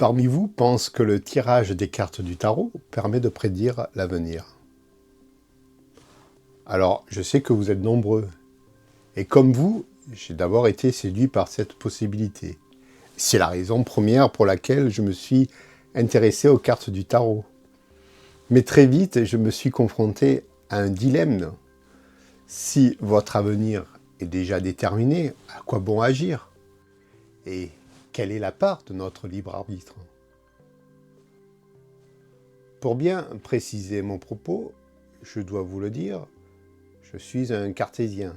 parmi vous pensent que le tirage des cartes du tarot permet de prédire l'avenir. Alors, je sais que vous êtes nombreux. Et comme vous, j'ai d'abord été séduit par cette possibilité. C'est la raison première pour laquelle je me suis intéressé aux cartes du tarot. Mais très vite, je me suis confronté à un dilemme. Si votre avenir est déjà déterminé, à quoi bon agir? Et quelle est la part de notre libre arbitre? Pour bien préciser mon propos, je dois vous le dire, je suis un cartésien.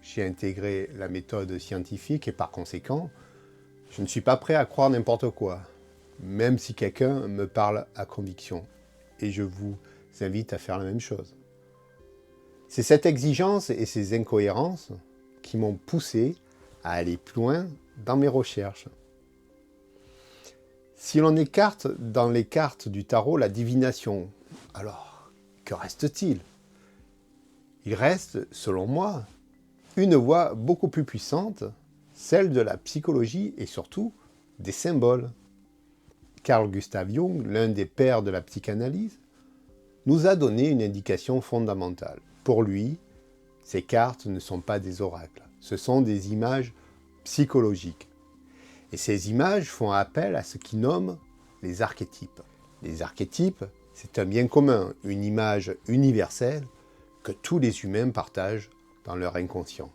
J'ai intégré la méthode scientifique et par conséquent, je ne suis pas prêt à croire n'importe quoi, même si quelqu'un me parle à conviction. Et je vous invite à faire la même chose. C'est cette exigence et ces incohérences qui m'ont poussé à aller plus loin dans mes recherches. Si l'on écarte dans les cartes du tarot la divination, alors que reste-t-il? Il reste, selon moi, une voie beaucoup plus puissante, celle de la psychologie et surtout des symboles. Carl Gustav Jung, l'un des pères de la psychanalyse, nous a donné une indication fondamentale. Pour lui, ces cartes ne sont pas des oracles, ce sont des images psychologiques. Et ces images font appel à ce qu'il nomme les archétypes. Les archétypes, c'est un bien commun, une image universelle que tous les humains partagent dans leur inconscient.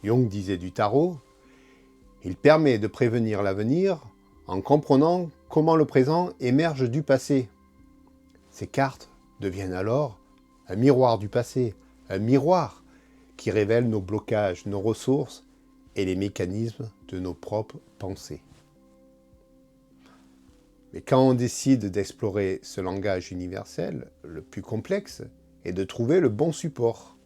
Jung disait du tarot, il permet de prévenir l'avenir en comprenant comment le présent émerge du passé. Ces cartes deviennent alors un miroir du passé, un miroir qui révèle nos blocages, nos ressources et les mécanismes de nos propres pensées. Mais quand on décide d'explorer ce langage universel, le plus complexe est de trouver le bon support.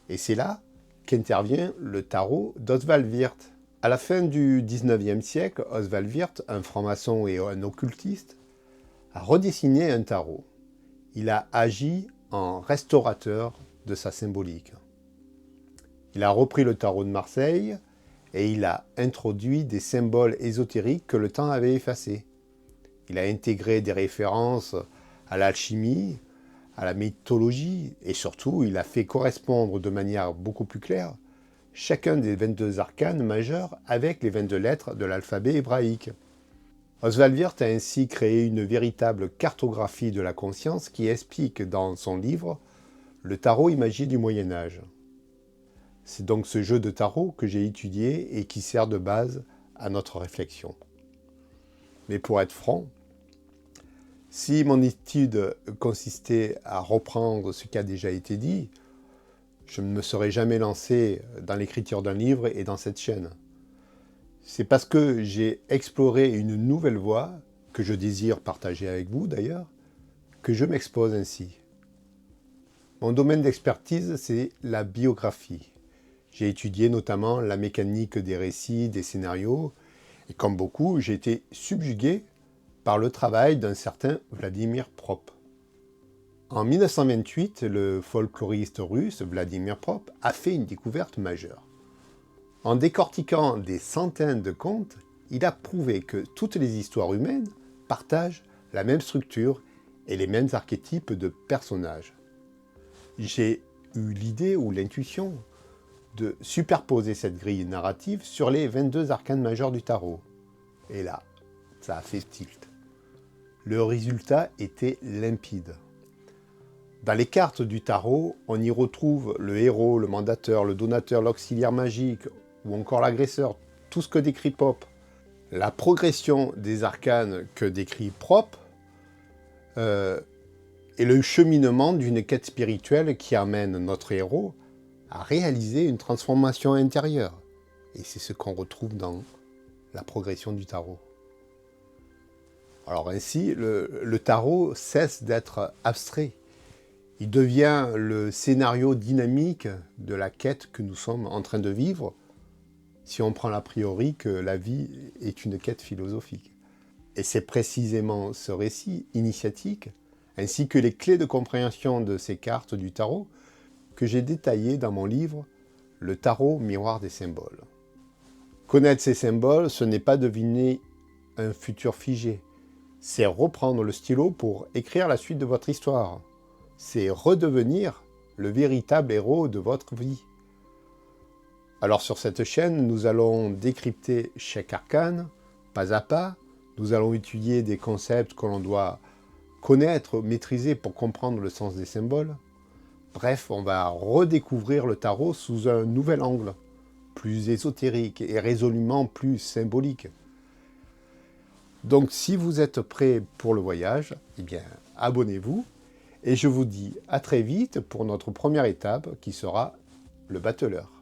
Et c'est là qu'intervient le tarot d'Oswald Wirth. À la fin du XIXe siècle, Oswald Wirth, un franc-maçon et un occultiste, a redessiné un tarot. Il a agi en restaurateur de sa symbolique. Il a repris le tarot de Marseille et il a introduit des symboles ésotériques que le temps avait effacés. Il a intégré des références à l'alchimie, à la mythologie et surtout il a fait correspondre de manière beaucoup plus claire chacun des 22 arcanes majeurs avec les 22 lettres de l'alphabet hébraïque. Oswald Wirth a ainsi créé une véritable cartographie de la conscience qui explique dans son livre « Le tarot imagier du Moyen-Âge ». C'est donc ce jeu de tarot que j'ai étudié et qui sert de base à notre réflexion. Mais pour être franc, si mon étude consistait à reprendre ce qui a déjà été dit, je ne me serais jamais lancé dans l'écriture d'un livre et dans cette chaîne. C'est parce que j'ai exploré une nouvelle voie, que je désire partager avec vous d'ailleurs, que je m'expose ainsi. Mon domaine d'expertise, c'est la biographie. J'ai étudié notamment la mécanique des récits, des scénarios, et comme beaucoup, j'ai été subjugué par le travail d'un certain Vladimir Prop. En 1928, le folkloriste russe Vladimir Prop a fait une découverte majeure. En décortiquant des centaines de contes, il a prouvé que toutes les histoires humaines partagent la même structure et les mêmes archétypes de personnages. J'ai eu l'idée ou l'intuition de superposer cette grille narrative sur les 22 arcanes majeurs du tarot. Et là, ça a fait tilt. Le résultat était limpide. Dans les cartes du tarot, on y retrouve le héros, le mandateur, le donateur, l'auxiliaire magique ou encore l'agresseur, tout ce que décrit Prop. La progression des arcanes que décrit Prop est le cheminement d'une quête spirituelle qui amène notre héros à réaliser une transformation intérieure. Et c'est ce qu'on retrouve dans la progression du tarot. Alors ainsi, le tarot cesse d'être abstrait. Il devient le scénario dynamique de la quête que nous sommes en train de vivre, si on prend l'a priori que la vie est une quête philosophique. Et c'est précisément ce récit initiatique, ainsi que les clés de compréhension de ces cartes du tarot, que j'ai détaillé dans mon livre « Le tarot, miroir des symboles ». Connaître ces symboles, ce n'est pas deviner un futur figé. C'est reprendre le stylo pour écrire la suite de votre histoire. C'est redevenir le véritable héros de votre vie. Alors sur cette chaîne, nous allons décrypter chaque arcane, pas à pas. Nous allons étudier des concepts que l'on doit connaître, maîtriser pour comprendre le sens des symboles. Bref, on va redécouvrir le tarot sous un nouvel angle, plus ésotérique et résolument plus symbolique. Donc si vous êtes prêts pour le voyage, eh bien abonnez-vous et je vous dis à très vite pour notre première étape qui sera le battleur.